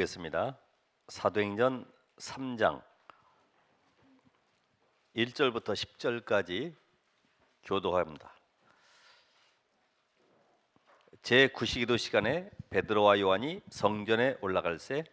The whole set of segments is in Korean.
겠습니다. 사도행전 3장 1절부터 10절까지 교도합니다. 제9시기도 시간에 베드로와 요한이 성전에 올라갈새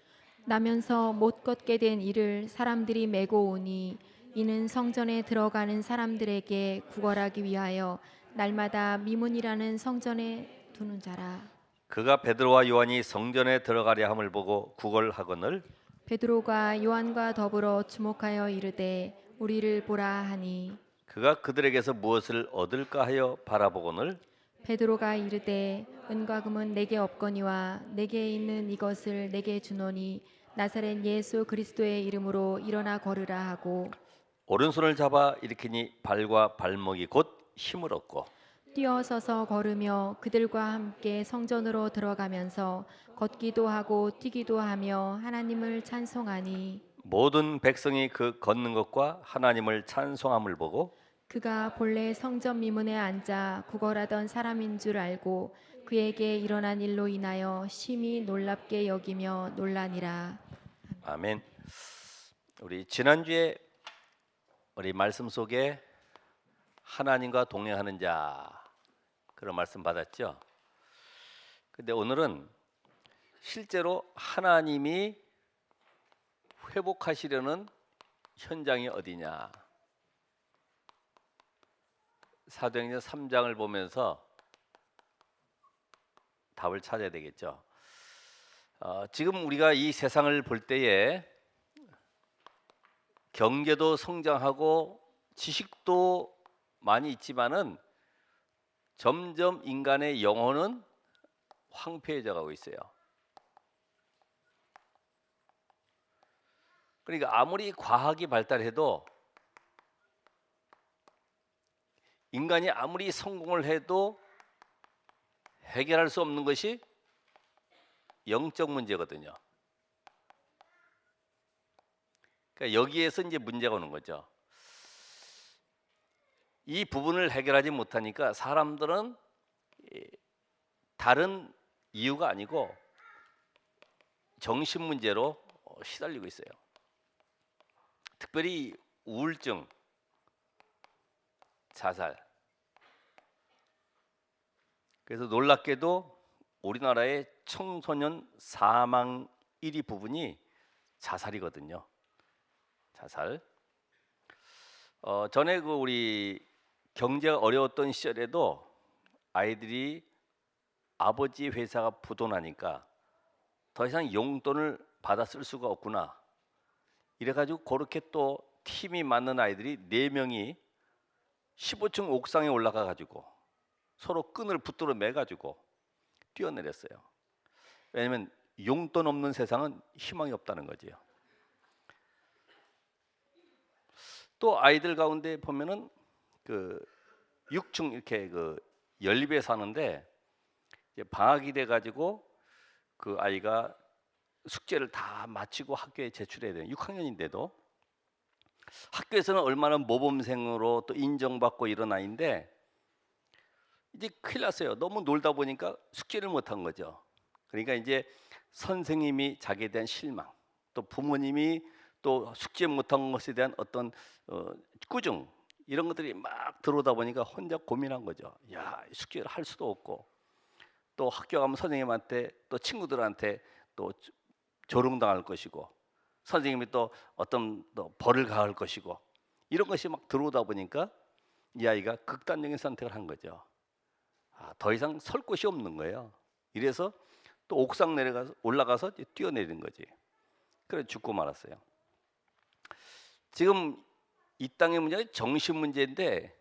나면서 못 걷게 된 이를 사람들이 메고 오니 이는 성전에 들어가는 사람들에게 구걸하기 위하여 날마다 미문이라는 성전에 두는 자라. 그가 베드로와 요한이 성전에 들어가려 함을 보고 구걸하거늘 베드로가 요한과 더불어 주목하여 이르되 우리를 보라 하니 그가 그들에게서 무엇을 얻을까 하여 바라보거늘 베드로가 이르되 은과 금은 내게 없거니와 내게 있는 이것을 내게 주노니 나사렛 예수 그리스도의 이름으로 일어나 걸으라 하고 오른손을 잡아 일으키니 발과 발목이 곧 힘을 얻고 뛰어서서 걸으며 그들과 함께 성전으로 들어가면서 걷기도 하고 뛰기도 하며 하나님을 찬송하니 모든 백성이 그 걷는 것과 하나님을 찬송함을 보고 그가 본래 성전 미문에 앉아 구걸하던 사람인 줄 알고 그에게 일어난 일로 인하여 심히 놀랍게 여기며 놀라니라. 아멘. 우리 지난주에 우리 말씀 속에 하나님과 동행하는 자 그런 말씀 받았죠. 근데 오늘은 실제로 하나님이 회복하시려는 현장이 어디냐. 사도행전 3장을 보면서 답을 찾아야 되겠죠. 지금 우리가 이 세상을 볼 때에 경제도 성장하고 지식도 많이 있지만은 점점 인간의 영혼은 황폐해져 가고 있어요. 그러니까 아무리 과학이 발달해도 인간이 아무리 성공을 해도 해결할 수 없는 것이 영적 문제거든요. 그러니까 여기에서 이제 문제가 오는 거죠. 이 부분을 해결하지 못하니까 사람들은 다른 이유가 아니고 정신 문제로 시달리고 있어요. 특별히 우울증, 자살. 그래서 놀랍게도 우리나라의 청소년 사망 1위 부분이 자살이거든요. 자살. 전에 그 우리 경제가 어려웠던 시절에도 아이들이 아버지 회사가 부도나니까 더 이상 용돈을 받아 쓸 수가 없구나. 이래가지고 그렇게 또 팀이 맞는 아이들이 4명이 15층 옥상에 올라가 가지고 서로 끈을 붙들어 매 가지고 뛰어내렸어요. 왜냐하면 용돈 없는 세상은 희망이 없다는 거지요. 또 아이들 가운데 보면은 그 6층 이렇게 그 연립에 사는데 이제 방학이 돼 가지고 그 아이가 숙제를 다 마치고 학교에 제출해야 돼요. 6학년인데도 학교에서는 얼마나 모범생으로 또 인정받고 이런 아이인데 이제 큰일 났어요. 너무 놀다 보니까 숙제를 못한 거죠. 그러니까 이제 선생님이 자기에 대한 실망, 또 부모님이 또 숙제 못한 것에 대한 어떤 꾸중 이런 것들이 막 들어오다 보니까 혼자 고민한 거죠. 야, 숙제를 할 수도 없고 또 학교 가면 선생님한테 또 친구들한테 또 조롱당할 것이고 선생님이 또 어떤 또 벌을 가할 것이고 이런 것이 막 들어오다 보니까 이 아이가 극단적인 선택을 한 거죠. 더 이상 설 곳이 없는 거예요. 이래서 또 옥상 내려가서 올라가서 뛰어내린 거지. 그래 죽고 말았어요. 지금 이 땅의 문제는 정신 문제인데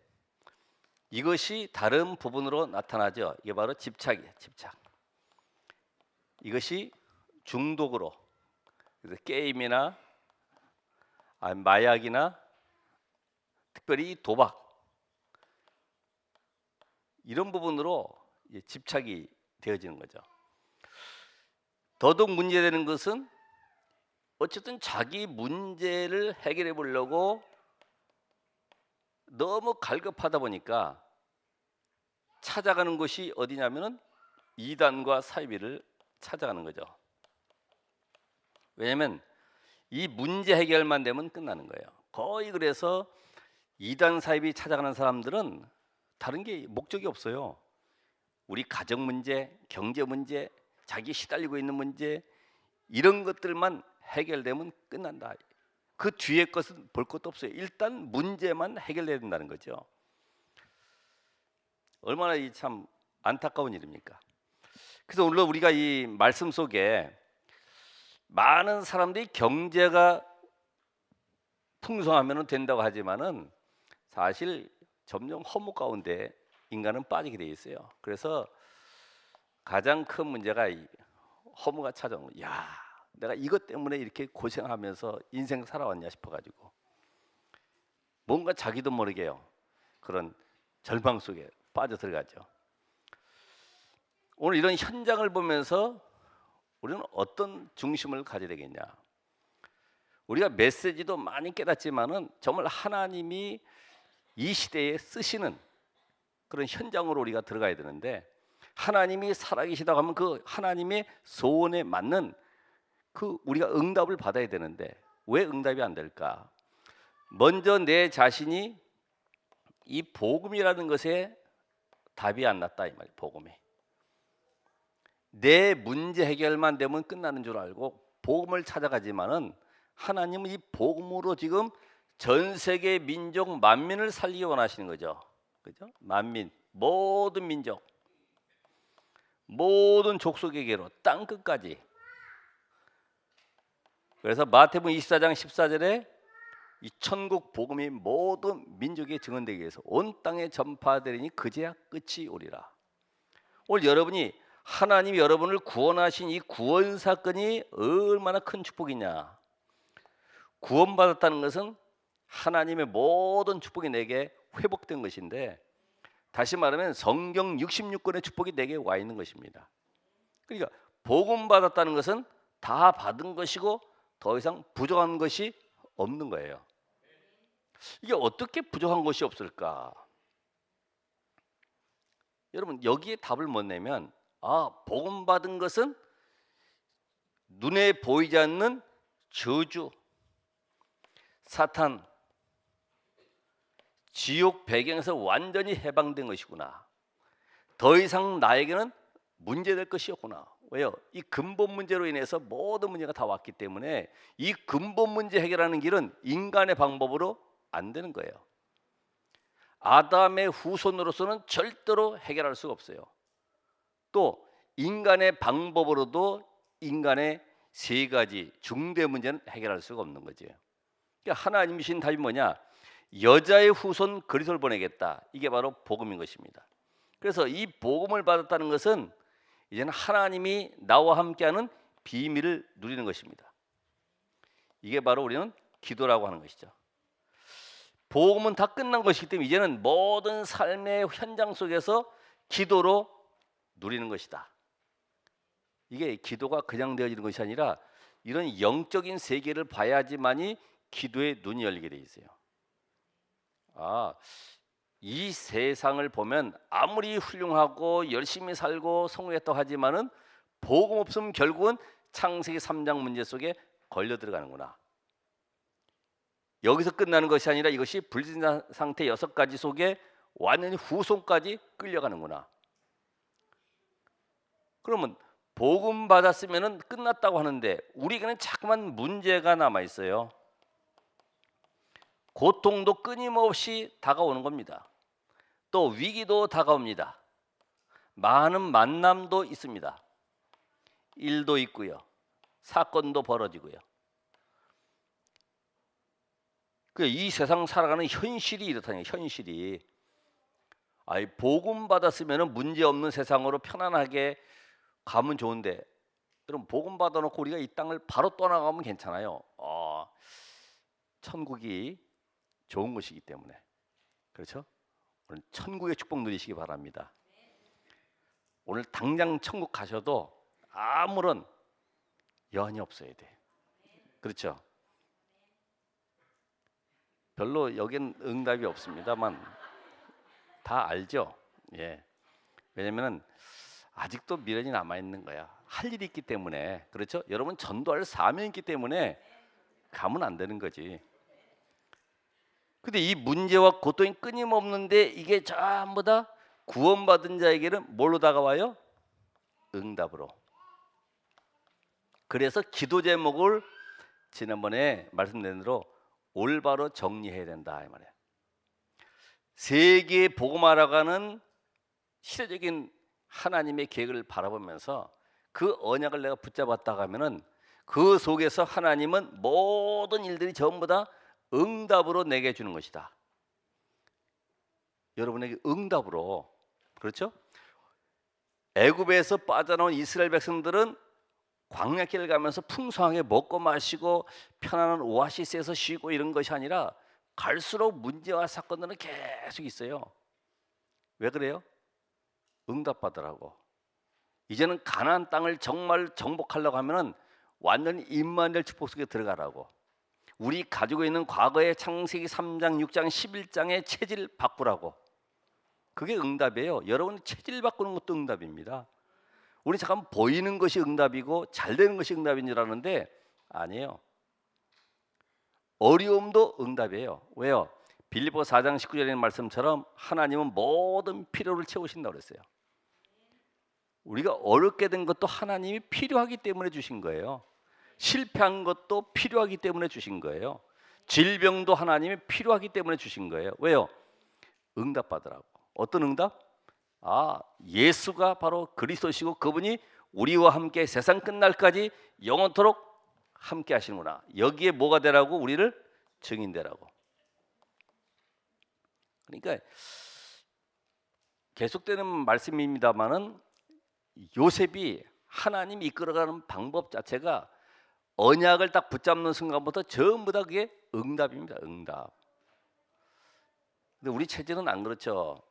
이것이 다른 부분으로 나타나죠. 이게 바로 집착이에요. 집착. 이것이 중독으로 그래서 게임이나 마약이나 특별히 도박 이런 부분으로 집착이 되어지는 거죠. 더더욱 문제되는 것은 어쨌든 자기 문제를 해결해 보려고 너무 갈급하다 보니까 찾아가는 곳이 어디냐면은 이단과 사이비를 찾아가는 거죠. 왜냐하면 이 문제 해결만 되면 끝나는 거예요. 거의 그래서 이단 사입이 찾아가는 사람들은 다른 게 목적이 없어요. 우리 가정 문제, 경제 문제, 자기 시달리고 있는 문제 이런 것들만 해결되면 끝난다. 그 뒤에 것은 볼 것도 없어요. 일단 문제만 해결돼야 된다는 거죠. 얼마나 이 참 안타까운 일입니까? 그래서 오늘 우리가 이 말씀 속에 많은 사람들이 경제가 풍성하면 된다고 하지만은 사실 점점 허무 가운데 인간은 빠지게 돼 있어요. 그래서 가장 큰 문제가 이 허무가 찾아오는 거예요. 야, 내가 이것 때문에 이렇게 고생하면서 인생 살아왔냐 싶어가지고 뭔가 자기도 모르게요 그런 절망 속에 빠져 들어가죠. 오늘 이런 현장을 보면서 우리는 어떤 중심을 가져야 되겠냐? 우리가 메시지도 많이 깨닫지만은 정말 하나님이 이 시대에 쓰시는 그런 현장으로 우리가 들어가야 되는데, 하나님이 살아계시다고 하면 그 하나님의 소원에 맞는 그 우리가 응답을 받아야 되는데 왜 응답이 안 될까? 먼저 내 자신이 이 복음이라는 것에 답이 안 났다 이 말이에요. 복음이 내 문제 해결만 되면 끝나는 줄 알고 복음을 찾아가지만은 하나님은 이 복음으로 지금 전 세계 민족 만민을 살리기 원하시는 거죠. 그죠? 만민, 모든 민족, 모든 족속에게로 땅 끝까지. 그래서 마태복음 24장 14절에 이 천국 복음이 모든 민족에 증언되기 위해서 온 땅에 전파되리니 그제야 끝이 오리라. 오늘 여러분이 하나님이 여러분을 구원하신 이 구원 사건이 얼마나 큰 축복이냐. 구원받았다는 것은 하나님의 모든 축복이 내게 회복된 것인데, 다시 말하면 성경 66권의 축복이 내게 와 있는 것입니다. 그러니까 복음 받았다는 것은 다 받은 것이고 더 이상 부족한 것이 없는 거예요. 이게 어떻게 부족한 것이 없을까? 여러분 여기에 답을 못 내면 복음 받은 것은 눈에 보이지 않는 저주, 사탄, 지옥 배경에서 완전히 해방된 것이구나. 더 이상 나에게는 문제될 것이 없구나. 왜요? 이 근본 문제로 인해서 모든 문제가 다 왔기 때문에 이 근본 문제 해결하는 길은 인간의 방법으로 안 되는 거예요. 아담의 후손으로서는 절대로 해결할 수가 없어요. 또 인간의 방법으로도 인간의 세 가지 중대 문제는 해결할 수가 없는 거죠. 그러니까 하나님이 주신 답이 뭐냐? 여자의 후손 그리스도를 보내겠다. 이게 바로 복음인 것입니다. 그래서 이 복음을 받았다는 것은 이제는 하나님이 나와 함께하는 비밀을 누리는 것입니다. 이게 바로 우리는 기도라고 하는 것이죠. 복음은 다 끝난 것이기 때문에 이제는 모든 삶의 현장 속에서 기도로 누리는 것이다. 이게 기도가 그냥 되어지는 것이 아니라 이런 영적인 세계를 봐야지만이 기도의 눈이 열리게 돼 있어요. 이 세상을 보면 아무리 훌륭하고 열심히 살고 성공했다고 하지만은 복음 없으면 결국은 창세기 3장 문제 속에 걸려 들어가는구나. 여기서 끝나는 것이 아니라 이것이 불신자 상태 6가지 속에 완전히 후손까지 끌려가는구나. 그러면 복음 받았으면은 끝났다고 하는데 우리에게는 자꾸만 문제가 남아 있어요. 고통도 끊임없이 다가오는 겁니다. 또 위기도 다가옵니다. 많은 만남도 있습니다. 일도 있고요. 사건도 벌어지고요. 이 세상 살아가는 현실이 이렇다니, 현실이. 복음 받았으면 문제 없는 세상으로 편안하게 가면 좋은데, 여러분 복음 받아놓고 우리가 이 땅을 바로 떠나가면 괜찮아요. 천국이 좋은 것이기 때문에. 그렇죠? 오늘 천국의 축복 누리시기 바랍니다. 오늘 당장 천국 가셔도 아무런 여한이 없어야 돼. 그렇죠? 별로 여긴 응답이 없습니다만 다 알죠. 예. 왜냐면은 아직도 미련이 남아 있는 거야. 할 일이 있기 때문에, 그렇죠? 여러분 전도할 사명이 있기 때문에 가면 안 되는 거지. 근데 이 문제와 고통이 끊임없는데 이게 전부 다 구원받은 자에게는 뭘로 다가와요? 응답으로. 그래서 기도 제목을 지난번에 말씀드린 대로 올바로 정리해야 된다 이 말이에요. 세계에 복음하러가는 시대적인 하나님의 계획을 바라보면서 그 언약을 내가 붙잡았다 하면은 그 속에서 하나님은 모든 일들이 전부 다 응답으로 내게 주는 것이다. 여러분에게 응답으로. 그렇죠? 애굽에서 빠져나온 이스라엘 백성들은 광야길을 가면서 풍성하게 먹고 마시고 편안한 오아시스에서 쉬고 이런 것이 아니라 갈수록 문제와 사건들은 계속 있어요. 왜 그래요? 응답받으라고. 이제는 가나안 땅을 정말 정복하려고 하면은 완전히 임마누엘 축복 속에 들어가라고. 우리 가지고 있는 과거의 창세기 3장, 6장, 11장의 체질 바꾸라고. 그게 응답이에요. 여러분 체질 바꾸는 것도 응답입니다. 우리 잠깐 보이는 것이 응답이고 잘 되는 것이 응답인 줄 아는데 아니에요. 어려움도 응답이에요. 왜요? 빌립보 4장 19절에 있는 말씀처럼 하나님은 모든 필요를 채우신다고 그랬어요. 우리가 어렵게 된 것도 하나님이 필요하기 때문에 주신 거예요. 실패한 것도 필요하기 때문에 주신 거예요. 질병도 하나님이 필요하기 때문에 주신 거예요. 왜요? 응답받으라고. 어떤 응답? 예수가 바로 그리스도시고 그분이 우리와 함께 세상 끝날까지 영원토록 함께 하시는구나. 여기에 뭐가 되라고? 우리를 증인되라고. 그러니까 계속되는 말씀입니다만은 요셉이 하나님이 이끌어가는 방법 자체가 언약을 딱 붙잡는 순간부터 전부 다 그게 응답입니다. 응답. 근데 우리 체질은 안 그렇죠.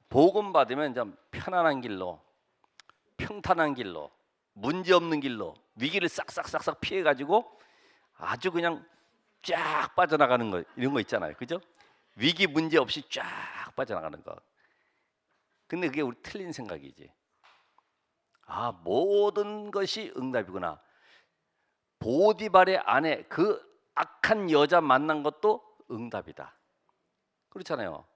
복음 받으면 좀 편안한 길로, 평탄한 길로, 문제 없는 길로 위기를 싹싹싹싹 피해 가지고 아주 그냥 쫙 빠져나가는 거, 이런 거 있잖아요. 그죠? 위기 문제 없이 쫙 빠져나가는 거. 근데 그게 우리 틀린 생각이지. 모든 것이 응답이구나. 보디발의 아내, 그 악한 여자 만난 것도 응답이다. 그렇잖아요.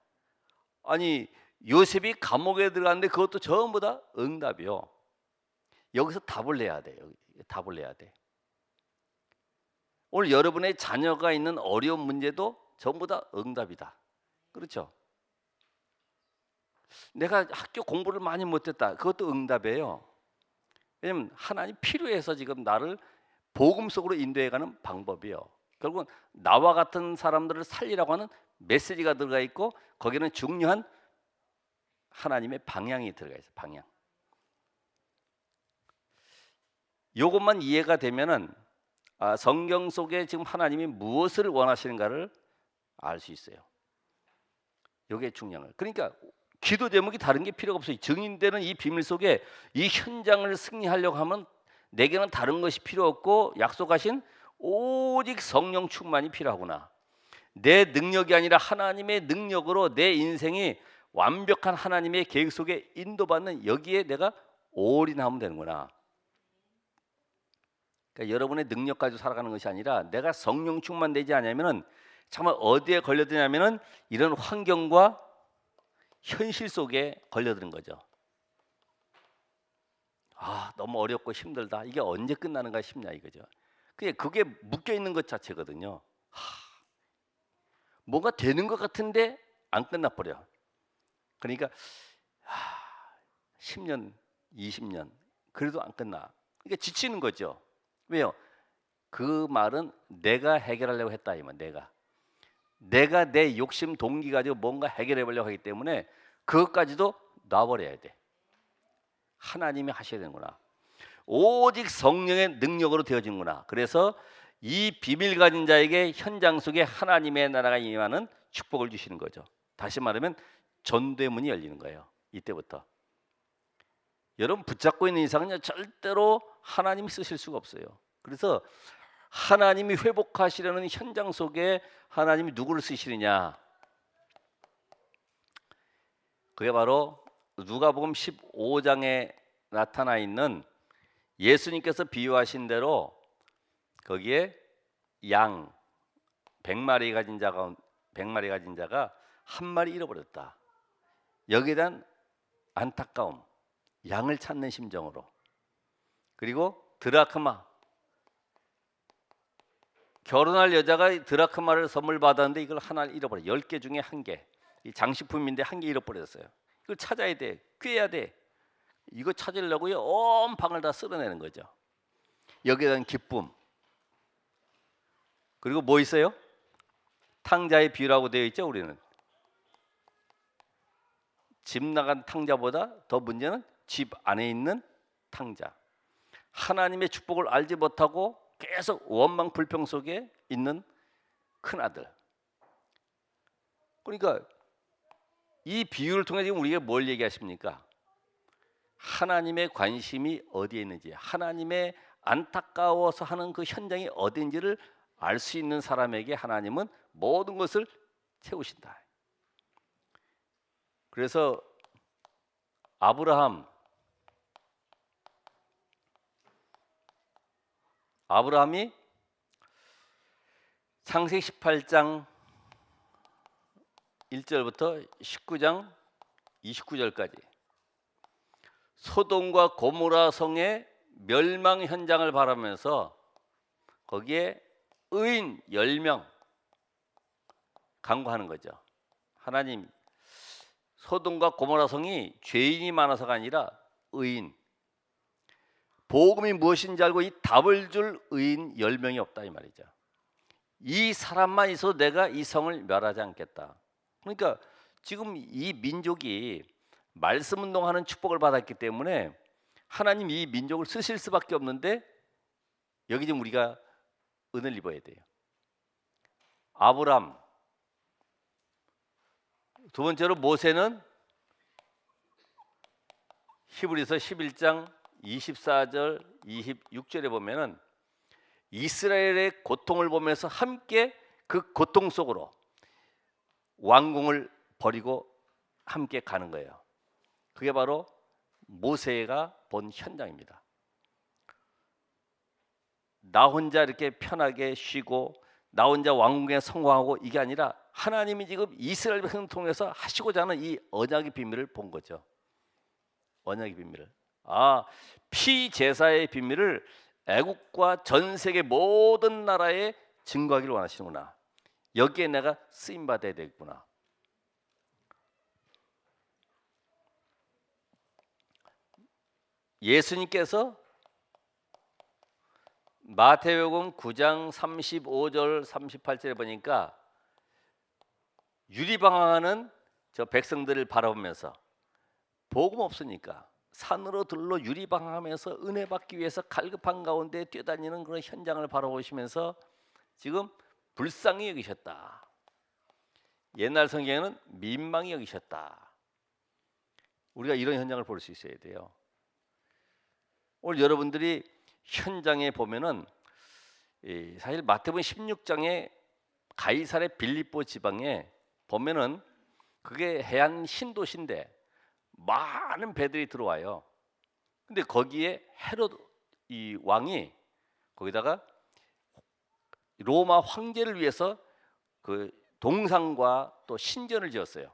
아니 요셉이 감옥에 들어갔는데 그것도 전부 다 응답이요. 여기서 답을 내야 돼요. 답을 내야 돼. 오늘 여러분의 자녀가 있는 어려운 문제도 전부 다 응답이다. 그렇죠? 내가 학교 공부를 많이 못했다. 그것도 응답이에요. 왜냐면 하나님 필요해서 지금 나를 복음 속으로 인도해가는 방법이에요. 결국은 나와 같은 사람들을 살리라고 하는 메시지가 들어가 있고 거기는 중요한 하나님의 방향이 들어가 있어요. 방향. 이것만 이해가 되면은 성경 속에 지금 하나님이 무엇을 원하시는가를 알 수 있어요. 이게 중요한 거예요. 그러니까 기도 제목이 다른 게 필요가 없어요. 증인되는 이 비밀 속에 이 현장을 승리하려고 하면 내게는 다른 것이 필요 없고 약속하신 오직 성령 충만이 필요하구나. 내 능력이 아니라 하나님의 능력으로 내 인생이 완벽한 하나님의 계획 속에 인도받는 여기에 내가 올인하면 되는구나. 그러니까 여러분의 능력 가지고 살아가는 것이 아니라 내가 성령 충만되지 않으면은 정말 어디에 걸려드냐면은 이런 환경과 현실 속에 걸려드는 거죠. 너무 어렵고 힘들다. 이게 언제 끝나는가 싶냐 이거죠. 그게 묶여 있는 것 자체거든요. 뭔가 되는 것 같은데 안 끝나버려. 그러니까 10년, 20년 그래도 안 끝나. 그러니까 지치는 거죠. 왜요? 그 말은 내가 해결하려고 했다 이만. 내가 내 욕심 동기 가지고 뭔가 해결해 보려고 하기 때문에 그것까지도 놔버려야 돼. 하나님이 하셔야 되는구나. 오직 성령의 능력으로 되어지는구나. 그래서 이 비밀 가진 자에게 현장 속에 하나님의 나라가 임하는 축복을 주시는 거죠. 다시 말하면 전도의 문이 열리는 거예요. 이때부터. 여러분 붙잡고 있는 이상은 절대로 하나님이 쓰실 수가 없어요. 그래서 하나님이 회복하시려는 현장 속에 하나님이 누구를 쓰시느냐? 그게 바로 누가복음 15장에 나타나 있는 예수님께서 비유하신 대로 거기에 양 100마리 가진 자가 100마리 가진 자가 한 마리 잃어버렸다. 여기에 대한 안타까움, 양을 찾는 심정으로. 그리고 드라크마, 결혼할 여자가 드라크마를 선물 받았는데 이걸 하나를 잃어버려. 10개 중에 1개. 이 장식품인데 1개 잃어버렸어요. 이걸 찾아야 돼. 꿰야 돼. 이거 찾으려고요. 온 방을 다 쓸어내는 거죠. 여기에 대한 기쁨. 그리고 뭐 있어요? 탕자의 비유라고 되어 있죠. 우리는 집 나간 탕자보다 더 문제는 집 안에 있는 탕자. 하나님의 축복을 알지 못하고 계속 원망 불평 속에 있는 큰아들. 그러니까 이 비유를 통해 지금 우리가 뭘 얘기하십니까? 하나님의 관심이 어디에 있는지, 하나님의 안타까워서 하는 그 현장이 어디인지를 알 수 있는 사람에게 하나님은 모든 것을 채우신다. 그래서 아브라함이 창세기 18장 1절부터 19장 29절까지 소돔과 고모라 성의 멸망 현장을 바라면서 거기에 의인 10명 간구하는 거죠. 하나님, 소돔과 고모라 성이 죄인이 많아서가 아니라 의인, 복음이 무엇인지 알고 이 답을 줄 의인 10명이 없다 이 말이죠. 이 사람만 있어도 내가 이 성을 멸하지 않겠다. 그러니까 지금 이 민족이 말씀 운동하는 축복을 받았기 때문에 하나님 이 민족을 쓰실 수밖에 없는데 여기 지금 우리가 은혜를 입어야 돼요. 아브람, 두 번째로 모세는 히브리서 11장 24절 26절에 보면은 이스라엘의 고통을 보면서 함께 그 고통 속으로 왕궁을 버리고 함께 가는 거예요. 그게 바로 모세가 본 현장입니다. 나 혼자 이렇게 편하게 쉬고 나 혼자 왕궁에 성공하고 이게 아니라 하나님이 지금 이스라엘 백성을 통해서 하시고자 하는 이 언약의 비밀을 본 거죠. 언약의 비밀을. 피제사의 비밀을 애국과 전 세계 모든 나라에 증거하기를 원하시는구나. 여기에 내가 쓰임 받아야 되겠구나. 예수님께서 마태복음 9장 35절 38절에 보니까 유리방황하는 저 백성들을 바라보면서 복음 없으니까 산으로 들러 유리방황하면서 은혜 받기 위해서 갈급한 가운데 뛰어다니는 그런 현장을 바라보시면서 지금 불쌍히 여기셨다. 옛날 성경에는 민망히 여기셨다. 우리가 이런 현장을 볼 수 있어야 돼요. 오늘 여러분들이 현장에 보면은 사실 마태복음 16장에 가이사랴 빌립보 지방에 보면은 그게 해안 신도시인데 많은 배들이 들어와요. 근데 거기에 헤롯 이 왕이 거기다가 로마 황제를 위해서 그 동상과 또 신전을 지었어요.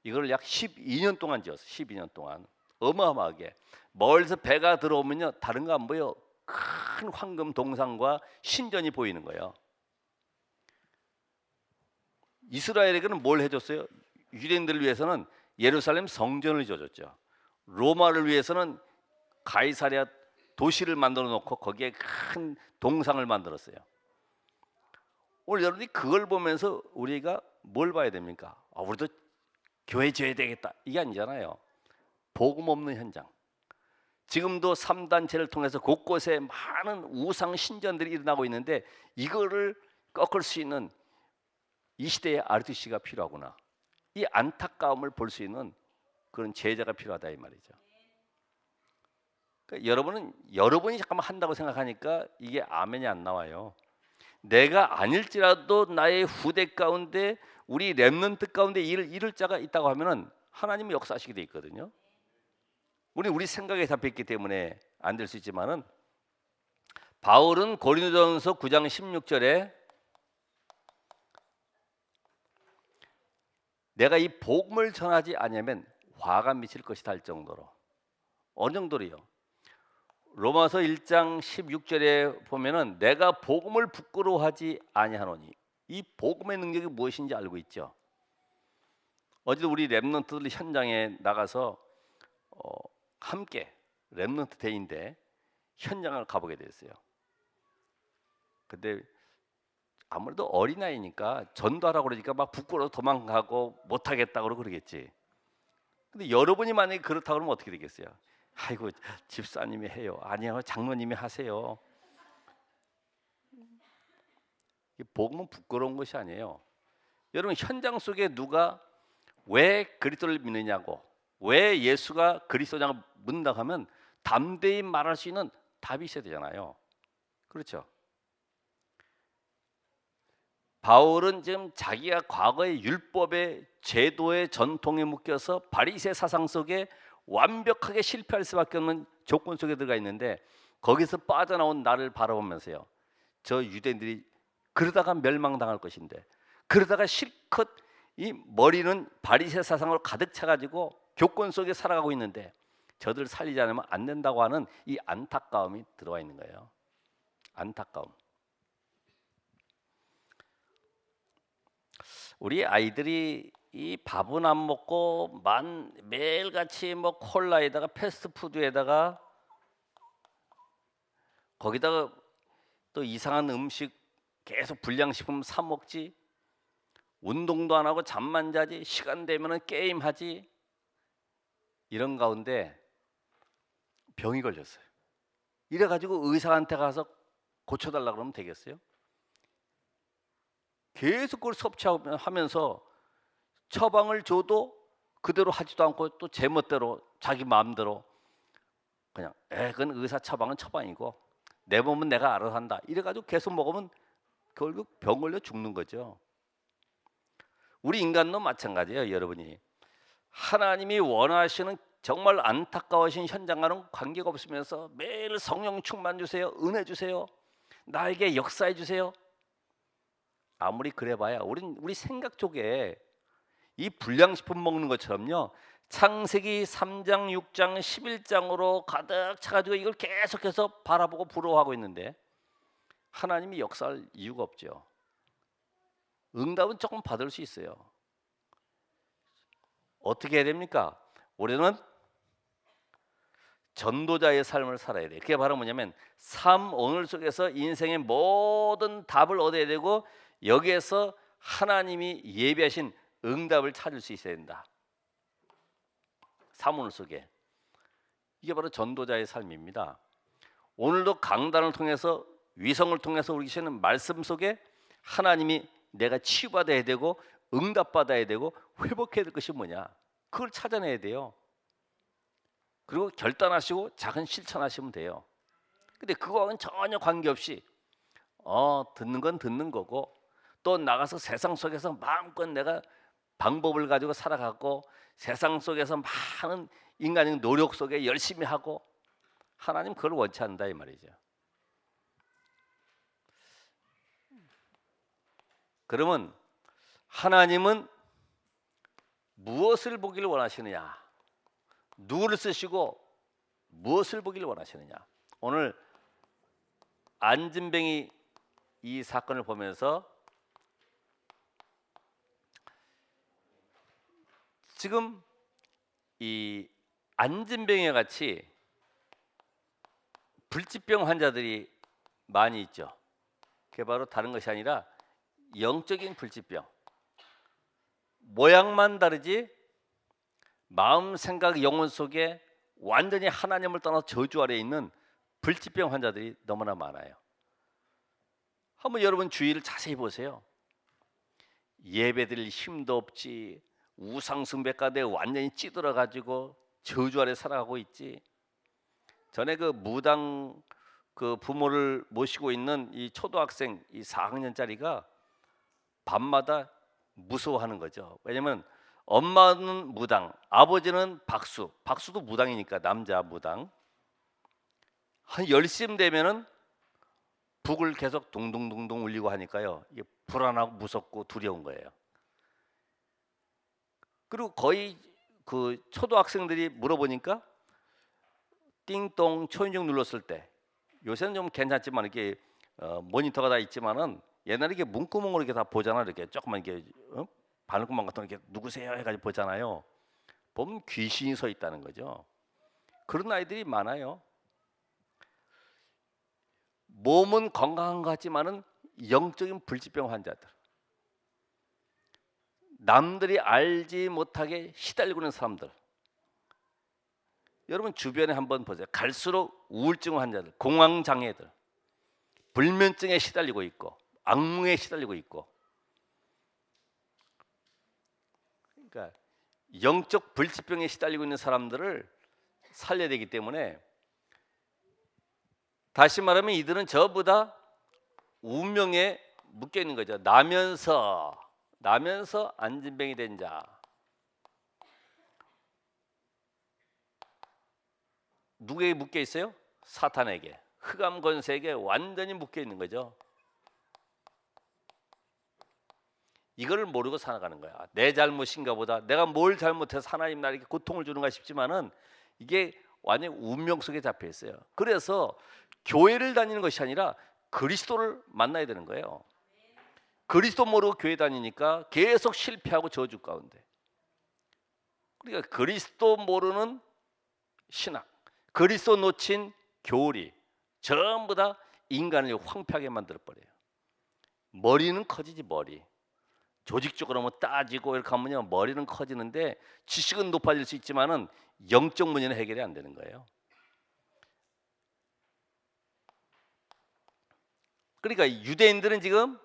이걸 약 12년 동안 지었어요. 12년 동안 어마어마하게. 멀리서 배가 들어오면요 다른 거 안 보여. 큰 황금 동상과 신전이 보이는 거예요. 이스라엘에게는 뭘 해줬어요? 유대인들을 위해서는 예루살렘 성전을 지어줬죠. 로마를 위해서는 가이사랴 도시를 만들어 놓고 거기에 큰 동상을 만들었어요. 오늘 여러분이 그걸 보면서 우리가 뭘 봐야 됩니까? 우리도 교회 지어야 되겠다 이게 아니잖아요. 복음 없는 현장. 지금도 3단체를 통해서 곳곳에 많은 우상 신전들이 일어나고 있는데 이거를 꺾을 수 있는 이 시대의 RTC가 필요하구나. 이 안타까움을 볼 수 있는 그런 제자가 필요하다 이 말이죠. 그러니까 여러분이 잠깐만 한다고 생각하니까 이게 아멘이 안 나와요. 내가 아닐지라도 나의 후대 가운데 우리 렘넌트 가운데 이를 자가 있다고 하면은 하나님이 역사하시게 돼 있거든요. 우리 생각에 잡혔기 때문에 안 될 수 있지만은 바울은 고린도전서 9장 16절에 내가 이 복음을 전하지 아니하면 화가 미칠 것이다 할 정도로 어느 정도로요? 로마서 1장 16절에 보면은 내가 복음을 부끄러워하지 아니하노니 이 복음의 능력이 무엇인지 알고 있죠. 어제도 우리 렘넌트들 현장에 나가서 함께 렘넌트 데이인데 현장을 가보게 됐어요. 근데 아무래도 어린아이니까 전도하라고 그러니까 막 부끄러워 도망가고 못하겠다고 그러겠지. 근데 여러분이 만약에 그렇다고 그러면 어떻게 되겠어요? 아이고 집사님이 해요. 아니요 장로님이 하세요. 이 복음은 부끄러운 것이 아니에요. 여러분 현장 속에 누가 왜 그리스도를 믿느냐고 왜 예수가 그리스도냐고 묻는다고 하면 담대히 말할 수 있는 답이 있어야 되잖아요. 그렇죠? 바울은 지금 자기가 과거의 율법의 제도의 전통에 묶여서 바리새 사상 속에 완벽하게 실패할 수밖에 없는 조건 속에 들어가 있는데 거기서 빠져나온 나를 바라보면서요. 저 유대인들이 그러다가 멸망당할 것인데 그러다가 실컷 이 머리는 바리새 사상으로 가득 차가지고 교권 속에 살아가고 있는데 저들을 살리지 않으면 안 된다고 하는 이 안타까움이 들어와 있는 거예요. 안타까움. 우리 아이들이 이 밥은 안 먹고 매일같이 뭐 콜라에다가 패스트푸드에다가 거기다가 또 이상한 음식 계속 불량식품 사 먹지 운동도 안 하고 잠만 자지 시간 되면은 게임하지 이런 가운데 병이 걸렸어요. 이래가지고 의사한테 가서 고쳐달라 그러면 되겠어요? 계속 그걸 섭취하면서 처방을 줘도 그대로 하지도 않고 또 제멋대로 자기 마음대로 그냥 그건 의사 처방은 처방이고 내 몸은 내가 알아서 한다 이래가지고 계속 먹으면 결국 병 걸려 죽는 거죠. 우리 인간도 마찬가지예요. 여러분이 하나님이 원하시는 정말 안타까우신 현장과는 관계가 없으면서 매일 성령 충만 주세요 은혜 주세요 나에게 역사해 주세요 아무리 그래봐야 우리 생각 쪽에 이 불량식품 먹는 것처럼요 창세기 3장 6장 11장으로 가득 차가지고 이걸 계속해서 바라보고 부러워하고 있는데 하나님이 역사할 이유가 없죠. 응답은 조금 받을 수 있어요. 어떻게 해야 됩니까? 우리는 전도자의 삶을 살아야 돼요. 그게 바로 뭐냐면 삶 오늘 속에서 인생의 모든 답을 얻어야 되고 여기에서 하나님이 예비하신 응답을 찾을 수 있어야 된다. 삶 오늘 속에 이게 바로 전도자의 삶입니다. 오늘도 강단을 통해서 위성을 통해서 우리 주시는 말씀 속에 하나님이 내가 치유받아야 되고 응답받아야 되고 회복해야 될 것이 뭐냐 그걸 찾아내야 돼요. 그리고 결단하시고 작은 실천하시면 돼요. 근데 그거와는 전혀 관계없이 듣는 건 듣는 거고 또 나가서 세상 속에서 마음껏 내가 방법을 가지고 살아가고 세상 속에서 많은 인간의 노력 속에 열심히 하고 하나님 그걸 원치 않는다 이 말이죠. 그러면 하나님은 무엇을 보기를 원하시느냐? 누구를 쓰시고 무엇을 보기를 원하시느냐? 오늘 안진뱅이 이 사건을 보면서 지금 이 안진뱅이와 같이 불치병 환자들이 많이 있죠. 그게 바로 다른 것이 아니라 영적인 불치병. 모양만 다르지 마음, 생각, 영혼 속에 완전히 하나님을 떠나 저주 아래에 있는 불치병 환자들이 너무나 많아요. 한번 여러분 주위를 자세히 보세요. 예배드릴 힘도 없지 우상숭배가돼 완전히 찌들어가지고 저주 아래 살아가고 있지. 전에 그 무당 그 부모를 모시고 있는 이 초등학생 이 4학년짜리가 밤마다 무서워하는 거죠. 왜냐하면 엄마는 무당, 아버지는 박수. 박수도 무당이니까 남자 무당. 한 10시쯤 되면은 북을 계속 둥둥둥둥 울리고 하니까요. 이게 불안하고 무섭고 두려운 거예요. 그리고 거의 그 초등학생들이 물어보니까 띵동 초인종 눌렀을 때, 요새는 좀 괜찮지만 이렇게 모니터가 다 있지만은 옛날에 이게 문구멍으로 이렇게 다 보잖아. 이렇게 조그만 이렇게 바늘구멍 같은 거 이렇게 누구세요 해가지고 보잖아요. 보면 귀신이 서 있다는 거죠. 그런 아이들이 많아요. 몸은 건강한 것 같지만은 영적인 불치병 환자들, 남들이 알지 못하게 시달리고 있는 사람들. 여러분 주변에 한번 보세요. 갈수록 우울증 환자들, 공황 장애들, 불면증에 시달리고 있고 악몽에 시달리고 있고. 그러니까 영적 불치병에 시달리고 있는 사람들을 살려야 되기 때문에, 다시 말하면 이들은 저보다 운명에 묶여 있는 거죠. 나면서 안진뱅이 된 자. 누구에게 묶여 있어요? 사탄에게, 흑암 권세에게 완전히 묶여 있는 거죠. 이거를 모르고 살아가는 거야. 내 잘못인가 보다, 내가 뭘 잘못해서 하나님 나에게 고통을 주는가 싶지만은 이게 완전 운명 속에 잡혀 있어요. 그래서 교회를 다니는 것이 아니라 그리스도를 만나야 되는 거예요. 그리스도 모르고 교회 다니니까 계속 실패하고 저주 가운데. 그러니까 그리스도 모르는 신앙, 그리스도 놓친 교리, 전부 다 인간을 황폐하게 만들어 버려요. 머리는 커지지, 머리. 조직적으로 뭐 따지고 이렇게 하면요, 머리는 커지는데 지식은 높아질 수 있지만은 영적 문제는 해결이 안 되는 거예요. 그러니까 유대인들은 지금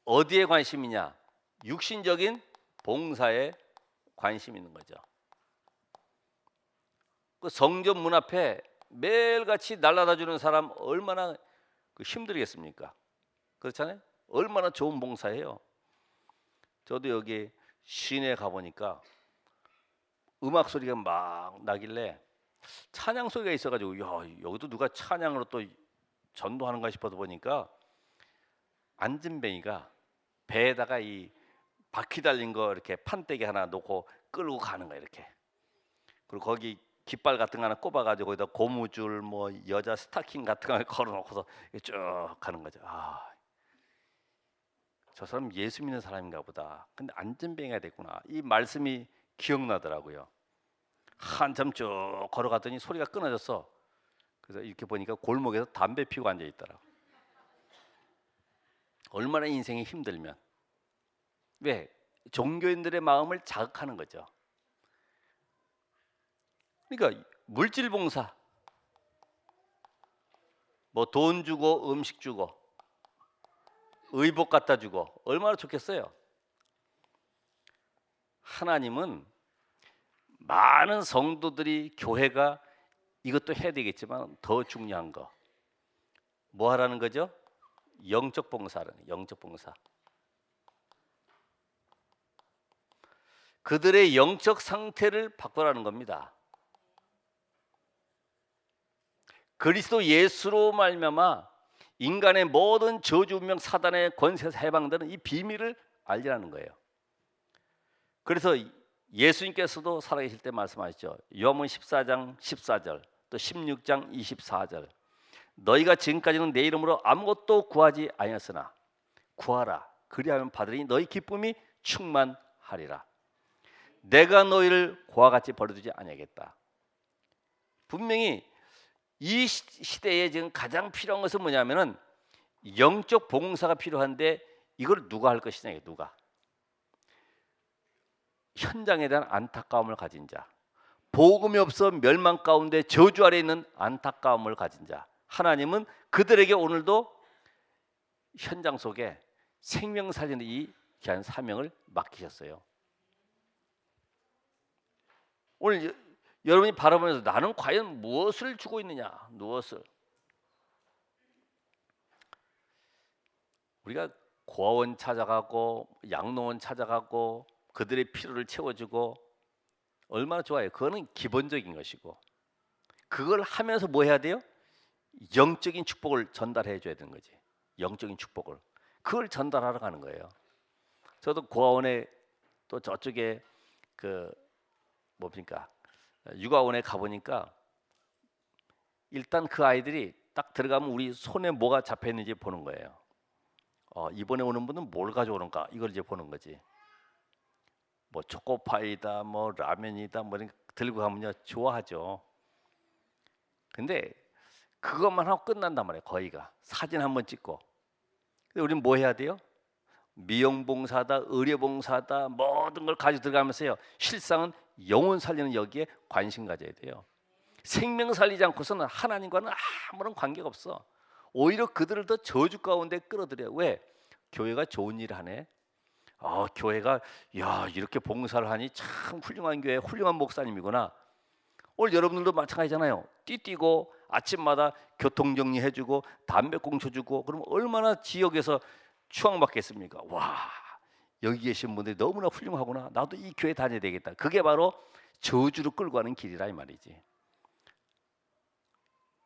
어디에 관심이냐? 육신적인 봉사에 관심 있는 거죠. 그 성전 문 앞에 매일같이 날라다 주는 사람 얼마나 힘들겠습니까? 그렇잖아요. 얼마나 좋은 봉사예요. 저도 여기 시내에 가보니까 음악 소리가 막 나길래 찬양 소리가 있어가지고, 야, 여기도 누가 찬양으로 또 전도하는가 싶어서 보니까 안진뱅이가 배에다가 이 바퀴 달린 거 이렇게 판때기 하나 놓고 끌고 가는 거야, 이렇게. 그리고 거기 깃발 같은 거 하나 꼽아가지고 거기다 고무줄, 뭐 여자 스타킹 같은 거 걸어놓고서 쭉 가는 거죠. 아, 저 사람 예수 믿는 사람인가 보다. 근데 안진뱅이가 됐구나. 이 말씀이 기억나더라고요. 한참 쭉 걸어갔더니 소리가 끊어졌어. 그래서 이렇게 보니까 골목에서 담배 피우고 앉아 있더라고. 얼마나 인생이 힘들면. 왜? 종교인들의 마음을 자극하는 거죠. 그러니까 물질 봉사, 뭐 돈 주고 음식 주고 의복 갖다 주고 얼마나 좋겠어요. 하나님은 많은 성도들이, 교회가 이것도 해야 되겠지만 더 중요한 거 뭐 하라는 거죠? 영적 봉사라는, 영적 봉사. 그들의 영적 상태를 바꾸라는 겁니다. 그리스도 예수로 말미암아 인간의 모든 저주 운명 사단의 권세에서 해방되는 이 비밀을 알리라는 거예요. 그래서 예수님께서도 살아계실 때 말씀하셨죠. 요한복음 14장 14절, 또 16장 24절. 너희가 지금까지는 내 이름으로 아무것도 구하지 아니하였으나 구하라, 그리하면 받으리니 너희 기쁨이 충만하리라. 내가 너희를 고와 같이 버려두지 아니하겠다. 분명히 이 시대에 지금 가장 필요한 것은 뭐냐면은 영적 봉사가 필요한데, 이걸 누가 할 것이냐, 누가. 현장에 대한 안타까움을 가진 자, 복음이 없어 멸망 가운데 저주 아래 있는 안타까움을 가진 자, 하나님은 그들에게 오늘도 현장 속에 생명 살리는 이 귀한 사명을 맡기셨어요. 오늘 여러분이 바라보면서 나는 과연 무엇을 주고 있느냐, 무엇을. 우리가 고아원 찾아가고 양로원 찾아가고 그들의 필요를 채워주고 얼마나 좋아요. 그거는 기본적인 것이고, 그걸 하면서 뭐 해야 돼요? 영적인 축복을 전달해 줘야 되는 거지. 영적인 축복을, 그걸 전달하러 가는 거예요. 저도 고아원에 또 저쪽에 그 뭡니까 육아원에 가보니까 일단 그 아이들이 딱 들어가면 우리 손에 뭐가 잡혀 있는지 보는 거예요. 이번에 오는 분은 뭘 가져오는가, 이걸 이제 보는 거지. 뭐 초코파이다, 뭐 라면이다, 뭐 이런 거 들고 가면요 좋아하죠. 근데 그것만 하고 끝난단 말이에요. 거의가 사진 한번 찍고. 근데 우리는 뭐 해야 돼요? 미용봉사다, 의료봉사다, 모든 걸 가지고 들어가면서요, 실상은 영혼 살리는 여기에 관심 가져야 돼요. 생명 살리지 않고서는 하나님과는 아무런 관계가 없어. 오히려 그들을 더 저주 가운데 끌어들여. 왜? 교회가 좋은 일을 하네. 교회가 야 이렇게 봉사를 하니 참 훌륭한 교회, 훌륭한 목사님이구나. 오늘 여러분들도 마찬가지잖아요. 띠뛰고 아침마다 교통 정리해주고 담배 꽁초주고, 그러면 얼마나 지역에서 추앙받겠습니까? 와, 여기 계신 분들이 너무나 훌륭하구나. 나도 이 교회 다녀야 되겠다. 그게 바로 저주로 끌고 가는 길이라 이 말이지.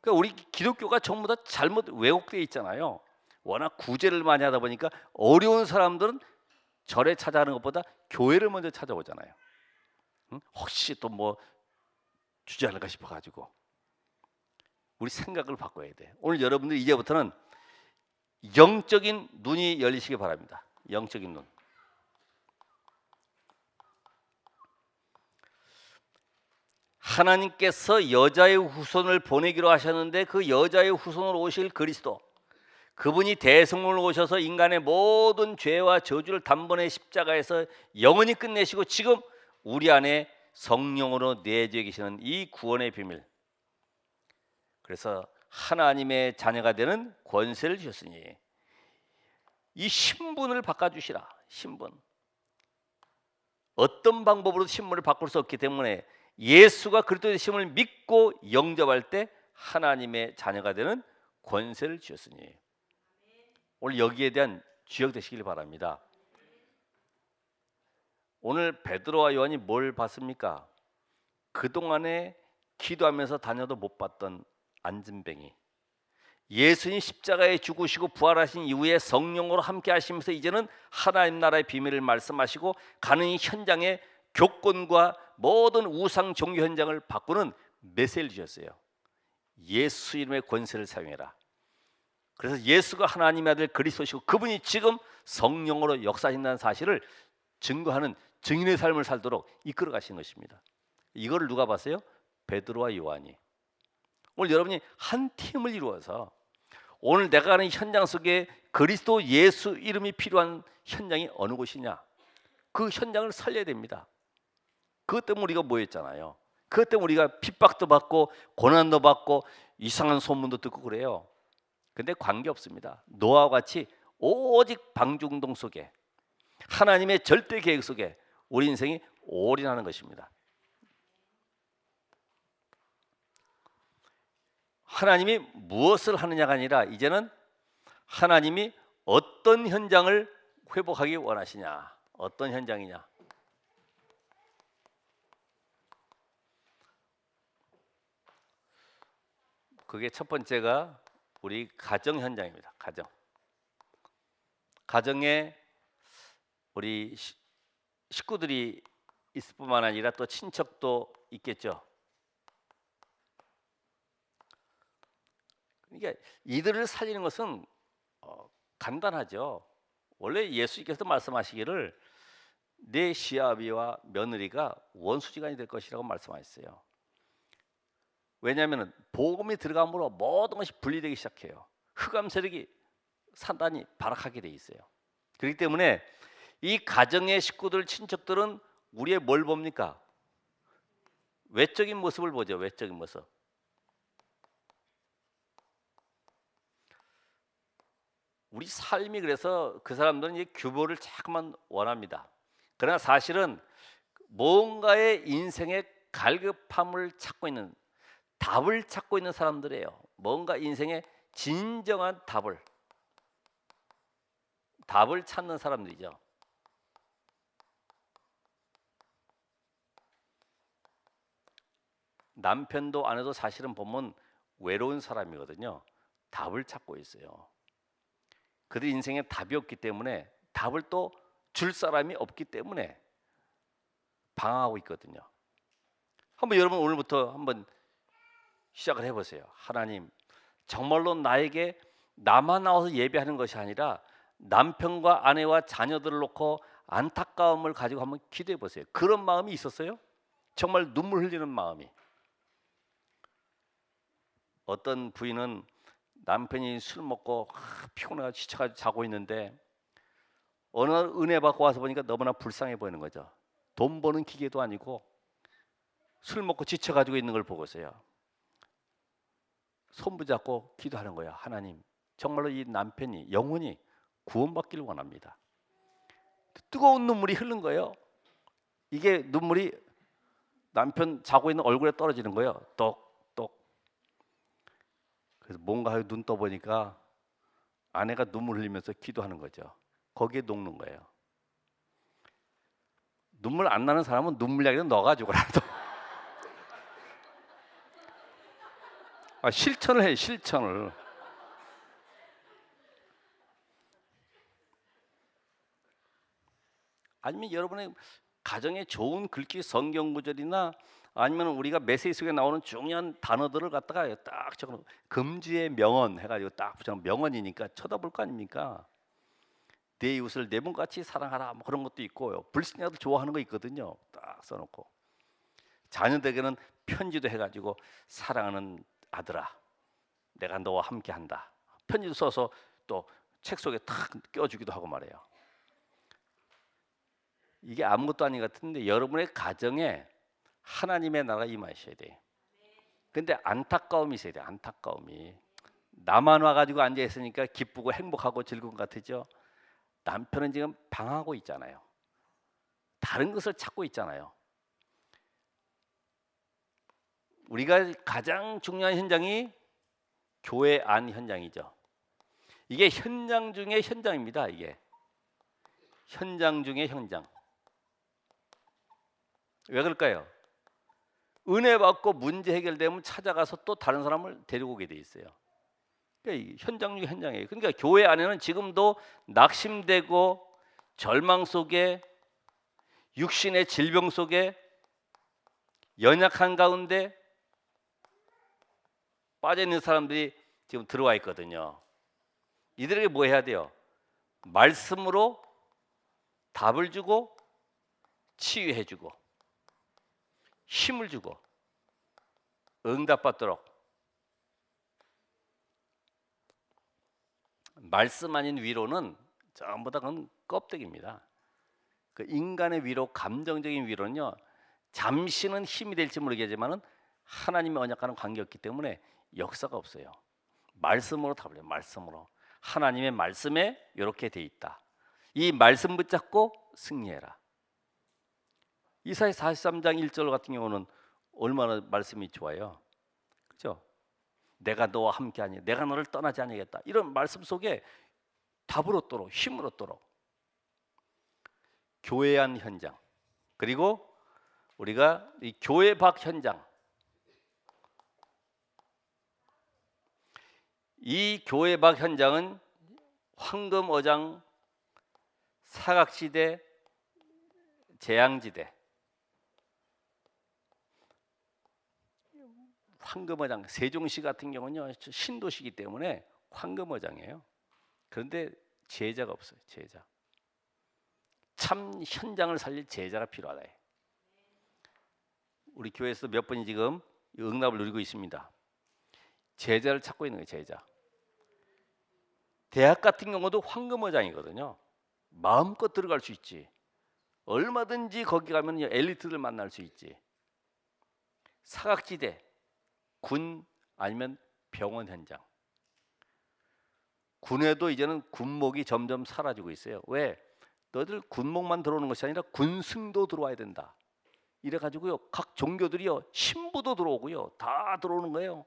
그러니까 우리 기독교가 전부 다 잘못 왜곡되어 있잖아요. 워낙 구제를 많이 하다 보니까 어려운 사람들은 절에 찾아가는 것보다 교회를 먼저 찾아오잖아요. 응? 혹시 또 뭐 주지 않을까 싶어가지고. 우리 생각을 바꿔야 돼. 오늘 여러분들 이제부터는 영적인 눈이 열리시기 바랍니다. 영적인 눈. 하나님께서 여자의 후손을 보내기로 하셨는데 그 여자의 후손으로 오실 그리스도, 그분이 대성령으로 오셔서 인간의 모든 죄와 저주를 단번에 십자가에서 영원히 끝내시고 지금 우리 안에 성령으로 내주어 계시는 이 구원의 비밀, 그래서 하나님의 자녀가 되는 권세를 주셨으니 이 신분을 바꿔주시라. 신분, 어떤 방법으로도 신분을 바꿀 수 없기 때문에 예수가 그리스도의 심을 믿고 영접할 때 하나님의 자녀가 되는 권세를 주셨으니, 오늘 여기에 대한 주역 되시길 바랍니다. 오늘 베드로와 요한이 뭘 봤습니까? 그동안에 기도하면서 다녀도 못 봤던 안진뱅이, 예수님 십자가에 죽으시고 부활하신 이후에 성령으로 함께 하시면서 이제는 하나님 나라의 비밀을 말씀하시고 가는 이 현장에 교권과 모든 우상 종교 현장을 바꾸는 메시지를 주셨어요. 예수 이름의 권세를 사용해라. 그래서 예수가 하나님의 아들 그리스도시고 그분이 지금 성령으로 역사하신다는 사실을 증거하는 증인의 삶을 살도록 이끌어 가신 것입니다. 이거를 누가 봤어요? 베드로와 요한이. 오늘 여러분이 한 팀을 이루어서 오늘 내가 가는 현장 속에 그리스도 예수 이름이 필요한 현장이 어느 곳이냐, 그 현장을 살려야 됩니다. 그것 때문에 우리가 모였잖아요. 그것 때문에 우리가 핍박도 받고 고난도 받고 이상한 소문도 듣고 그래요. 근데 관계없습니다. 노아와 같이 오직 방중동 속에 하나님의 절대 계획 속에 우리 인생이 올인하는 것입니다. 하나님이 무엇을 하느냐가 아니라 이제는 하나님이 어떤 현장을 회복하기 원하시냐, 어떤 현장이냐. 그게 첫 번째가 우리 가정 현장입니다. 가정에 우리 식구들이 있을 뿐만 아니라 또 친척도 있겠죠. 그러니까 이들을 살리는 것은 간단하죠. 원래 예수님께서 말씀하시기를 내 시아비와 며느리가 원수지간이 될 것이라고 말씀하셨어요. 왜냐하면 복음이 들어감으로 모든 것이 분리되기 시작해요. 흑암 세력이 산단이 발악하게 돼 있어요. 그렇기 때문에 이 가정의 식구들, 친척들은 우리의 뭘 봅니까? 외적인 모습을 보죠. 외적인 모습. 우리 삶이 그래서 그 사람들은 이제 규모를 자꾸만 원합니다. 그러나 사실은 뭔가의 인생의 갈급함을 찾고 있는, 답을 찾고 있는 사람들이에요. 뭔가 인생의 진정한 답을. 답을 찾는 사람들이죠. 남편도 아내도 사실은 보면 외로운 사람이거든요. 답을 찾고 있어요. 그들 인생에 답이 없기 때문에, 답을 또 줄 사람이 없기 때문에 방황하고 있거든요. 한번 여러분 오늘부터 한번 시작을 해보세요. 하나님, 정말로 나에게 나만 나와서 예배하는 것이 아니라 남편과 아내와 자녀들을 놓고 안타까움을 가지고 한번 기도해 보세요. 그런 마음이 있었어요? 정말 눈물 흘리는 마음이. 어떤 부인은 남편이 술 먹고 피곤해서 지쳐가지고 자고 있는데 어느 날 은혜 받고 와서 보니까 너무나 불쌍해 보이는 거죠. 돈 버는 기계도 아니고 술 먹고 지쳐가지고 있는 걸 보고서요, 손 붙잡고 기도하는 거예요. 하나님, 정말로 이 남편이 영원히 구원받기를 원합니다. 뜨거운 눈물이 흐른 거예요. 이게 눈물이 남편 자고 있는 얼굴에 떨어지는 거예요. 똑똑. 그래서 뭔가 눈 떠보니까 아내가 눈물 흘리면서 기도하는 거죠. 거기에 녹는 거예요. 눈물 안 나는 사람은 눈물약이라도 넣어가지고라도 실천을 해, 실천을. 아니면 여러분의 가정에 좋은 글귀 성경 구절이나 아니면 우리가 메시지 속에 나오는 중요한 단어들을 갖다가 딱 적어, 금주의 명언 해가지고 딱 붙여놓은 명언이니까 쳐다볼 거 아닙니까? 내 이웃을 내 몸같이 사랑하라, 뭐 그런 것도 있고요. 불신자들 좋아하는 거 있거든요. 딱 써놓고 자녀들에게는 편지도 해가지고 사랑하는 아들아, 내가 너와 함께한다. 편지도 써서 또 책 속에 탁 껴주기도 하고 말해요. 이게 아무것도 아닌 것 같은데 여러분의 가정에 하나님의 나라가 임하셔야 돼요. 근데 안타까움이 있어야 돼요. 안타까움이. 나만 와가지고 앉아 있으니까 기쁘고 행복하고 즐거운 것 같으죠. 남편은 지금 방황하고 있잖아요. 다른 것을 찾고 있잖아요. 우리가 가장 중요한 현장이 교회 안 현장이죠. 이게 현장 중의 현장입니다. 이게 현장 중의 현장. 왜 그럴까요? 은혜 받고 문제 해결되면 찾아가서 또 다른 사람을 데리고 오게 돼 있어요. 그러니까 현장 중의 현장이에요. 그러니까 교회 안에는 지금도 낙심되고 절망 속에, 육신의 질병 속에, 연약한 가운데 빠져 있는 사람들이 지금 들어와 있거든요. 이들에게 뭐 해야 돼요? 말씀으로 답을 주고 치유해 주고 힘을 주고 응답받도록. 말씀 아닌 위로는 전부 다 그건 껍데기입니다. 그 인간의 위로, 감정적인 위로는요, 잠시는 힘이 될지 모르겠지만은 하나님의 언약과는 관계없기 때문에 역사가 없어요. 말씀으로 답을 해요. 말씀으로. 하나님의 말씀에 이렇게 돼 있다. 이 말씀 붙잡고 승리해라. 이사야 43장 1절 같은 경우는 얼마나 말씀이 좋아요. 그렇죠? 내가 너와 함께하니, 내가 너를 떠나지 아니하겠다. 이런 말씀 속에 답을 얻도록, 힘을 얻도록. 교회 안 현장, 그리고 우리가 이 교회 밖 현장. 이 교회 밖 현장은 황금어장, 사각지대, 재앙지대. 황금어장, 세종시 같은 경우는요 신도시이기 때문에 황금어장이에요. 그런데 제자가 없어요. 제자. 참 현장을 살릴 제자가 필요하다. 우리 교회에서 몇 분이 지금 응답을 누리고 있습니다. 제자를 찾고 있는 거예요. 제자. 대학 같은 경우도 황금어장이거든요. 마음껏 들어갈 수 있지. 얼마든지 거기 가면 엘리트들 만날 수 있지. 사각지대, 군 아니면 병원 현장. 군에도 이제는 군목이 점점 사라지고 있어요. 왜? 너희들 군목만 들어오는 것이 아니라 군승도 들어와야 된다. 이래가지고요 각 종교들이요 신부도 들어오고요 다 들어오는 거예요.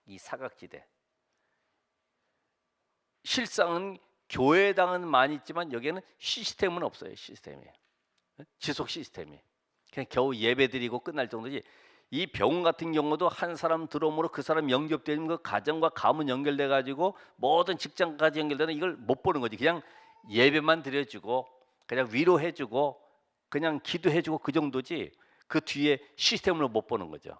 이 사각지대. 실상은 교회당은 많이 있지만 여기에는 시스템은 없어요. 시스템이 지속 시스템이 그냥 겨우 예배드리고 끝날 정도지. 이 병원 같은 경우도 한 사람 들어옴으로 그 사람 연결되는 그 가정과 가문 연결돼 가지고 모든 직장까지 연결되는 이걸 못 보는 거지. 그냥 예배만 드려주고 그냥 위로해주고 그냥 기도해주고 그 정도지. 그 뒤에 시스템을 못 보는 거죠.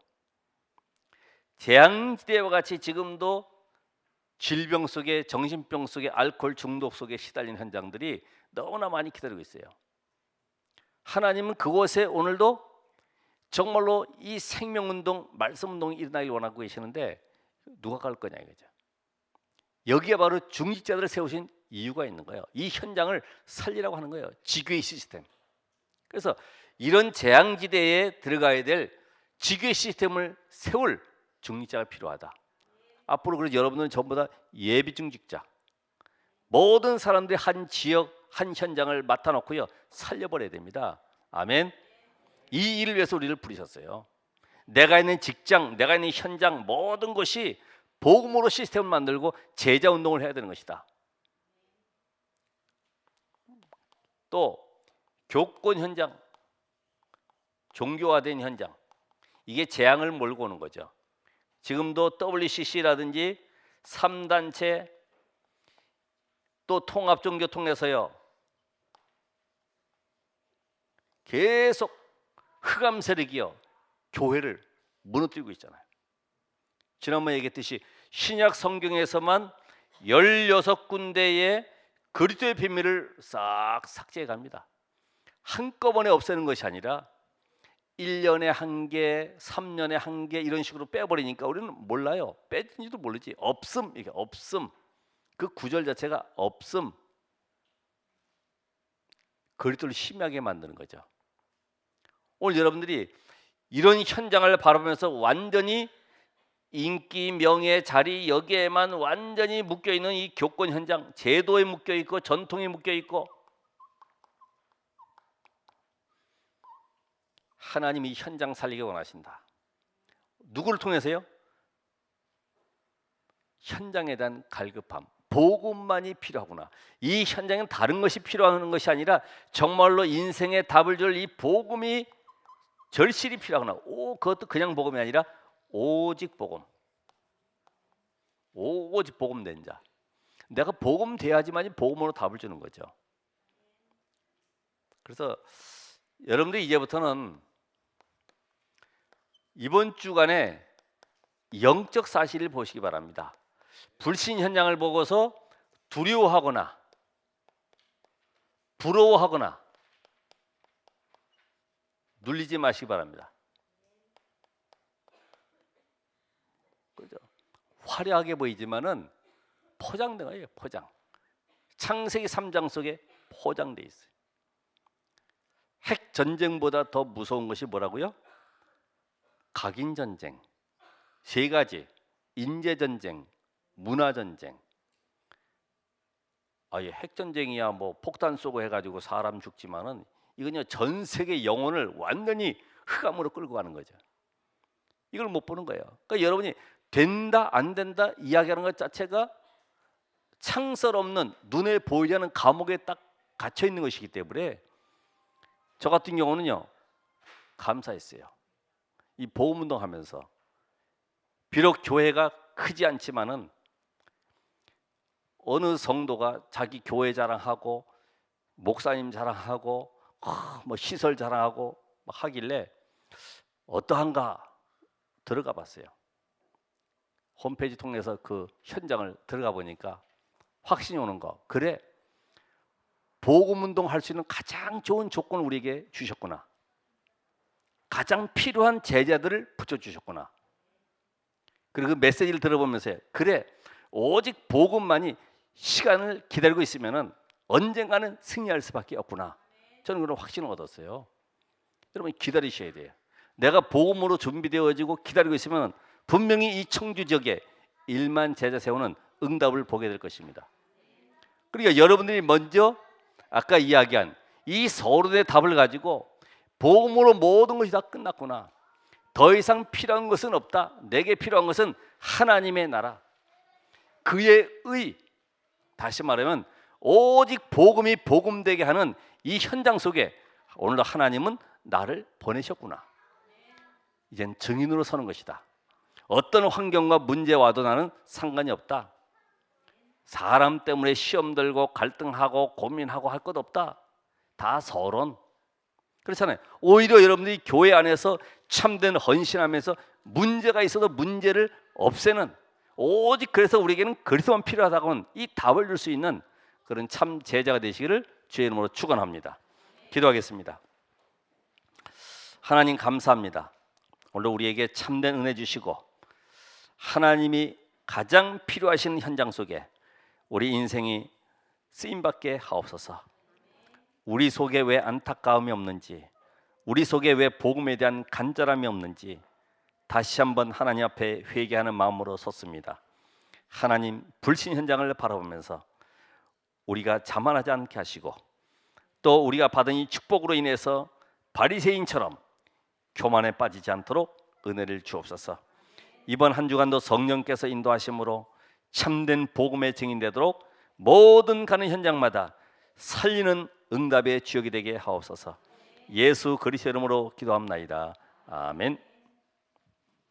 재앙지대와 같이 지금도 질병 속에, 정신병 속에, 알코올 중독 속에 시달린 현장들이 너무나 많이 기다리고 있어요. 하나님은 그곳에 오늘도 정말로 이 생명운동, 말씀운동이 일어나길 원하고 계시는데 누가 갈 거냐 이거죠. 여기에 바로 중직자들을 세우신 이유가 있는 거예요. 이 현장을 살리라고 하는 거예요. 지교의 시스템. 그래서 이런 재앙지대에 들어가야 될 지교의 시스템을 세울 중직자가 필요하다. 앞으로 그래서 여러분들은 전부 다 예비 중직자, 모든 사람들이 한 지역, 한 현장을 맡아놓고요 살려버려야 됩니다. 아멘. 이 일을 위해서 우리를 부르셨어요. 내가 있는 직장, 내가 있는 현장 모든 것이 복음으로 시스템을 만들고 제자 운동을 해야 되는 것이다. 또 교권 현장, 종교화된 현장, 이게 재앙을 몰고 오는 거죠. 지금도 WCC라든지 3단체 또 통합종교통해서요 계속 흑암 세력이요 교회를 무너뜨리고 있잖아요. 지난번에 얘기했듯이 신약 성경에서만 16군데의 그리스도의 비밀을 싹 삭제해 갑니다. 한꺼번에 없애는 것이 아니라 1년에 한 개, 3년에 한 개 이런 식으로 빼버리니까 우리는 몰라요. 뺐는지도 모르지. 없음, 이게 없음. 그 구절 자체가 없음. 그리스도를 희미하게 만드는 거죠. 오늘 여러분들이 이런 현장을 바라보면서 완전히 인기, 명예, 자리 여기에만 완전히 묶여있는 이 교권 현장, 제도에 묶여있고 전통에 묶여있고 하나님이 현장 살리기 원하신다. 누구를 통해서요? 현장에 대한 갈급함, 복음만이 필요하구나. 이 현장엔 다른 것이 필요한 것이 아니라 정말로 인생의 답을 줄 이 복음이 절실히 필요하구나. 그것도 그냥 복음이 아니라 오직 복음. 오직 복음 된 자. 내가 복음 돼야지만이 복음으로 답을 주는 거죠. 그래서 여러분들이 이제부터는 이번 주간에 영적 사실을 보시기 바랍니다. 불신 현장을 보고서 두려워하거나 부러워하거나 눌리지 마시기 바랍니다. 그죠? 화려하게 보이지만은 포장된 거예요. 포장. 창세기 3장 속에 포장돼 있어요. 핵 전쟁보다 더 무서운 것이 뭐라고요? 각인 전쟁. 세 가지. 인재 전쟁, 문화 전쟁. 핵 전쟁이야 뭐 폭탄 쏘고 해가지고 사람 죽지만은 이건요 전 세계 영혼을 완전히 흑암으로 끌고 가는 거죠. 이걸 못 보는 거예요. 그러니까 여러분이 된다 안 된다 이야기하는 것 자체가 창설 없는 눈에 보이지 않는 감옥에 딱 갇혀 있는 것이기 때문에 저 같은 경우는요 감사했어요. 이 복음운동 하면서 비록 교회가 크지 않지만은 어느 성도가 자기 교회 자랑하고 목사님 자랑하고 뭐 시설 자랑하고 하길래 어떠한가 들어가 봤어요. 홈페이지 통해서 그 현장을 들어가 보니까 확신이 오는 거. 그래, 복음운동 할 수 있는 가장 좋은 조건을 우리에게 주셨구나. 가장 필요한 제자들을 붙여주셨구나. 그리고 그 메시지를 들어보면서 그래, 오직 복음만이 시간을 기다리고 있으면은 언젠가는 승리할 수밖에 없구나. 저는 그런 확신을 얻었어요. 여러분 기다리셔야 돼요. 내가 복음으로 준비되어지고 기다리고 있으면 분명히 이 청주 지역에 1만 제자 세우는 응답을 보게 될 것입니다. 그러니까 여러분들이 먼저 아까 이야기한 이 서론의 답을 가지고 복음으로 모든 것이 다 끝났구나. 더 이상 필요한 것은 없다. 내게 필요한 것은 하나님의 나라, 그의 의, 다시 말하면 오직 복음이 복음되게 하는 이 현장 속에 오늘 하나님은 나를 보내셨구나. 이젠 증인으로 서는 것이다. 어떤 환경과 문제 와도 나는 상관이 없다. 사람 때문에 시험 들고 갈등하고 고민하고 할 것 없다. 다 서론. 그렇잖아요. 오히려 여러분들이 교회 안에서 참된 헌신하면서 문제가 있어도 문제를 없애는, 오직 그래서 우리에게는 그리스도만 필요하다고 하는 이 답을 줄 수 있는 그런 참 제자가 되시기를 주의 이름으로 축원합니다. 기도하겠습니다. 하나님 감사합니다. 오늘 우리에게 참된 은혜 주시고 하나님이 가장 필요하신 현장 속에 우리 인생이 쓰임받게 하옵소서. 우리 속에 왜 안타까움이 없는지, 우리 속에 왜 복음에 대한 간절함이 없는지 다시 한번 하나님 앞에 회개하는 마음으로 섰습니다. 하나님, 불신 현장을 바라보면서 우리가 자만하지 않게 하시고 또 우리가 받은 이 축복으로 인해서 바리새인처럼 교만에 빠지지 않도록 은혜를 주옵소서. 이번 한 주간도 성령께서 인도하심으로 참된 복음의 증인되도록 모든 가는 현장마다 살리는 응답의 주역이 되게 하옵소서. 예수 그리스도 이름으로 기도합나이다. 아멘.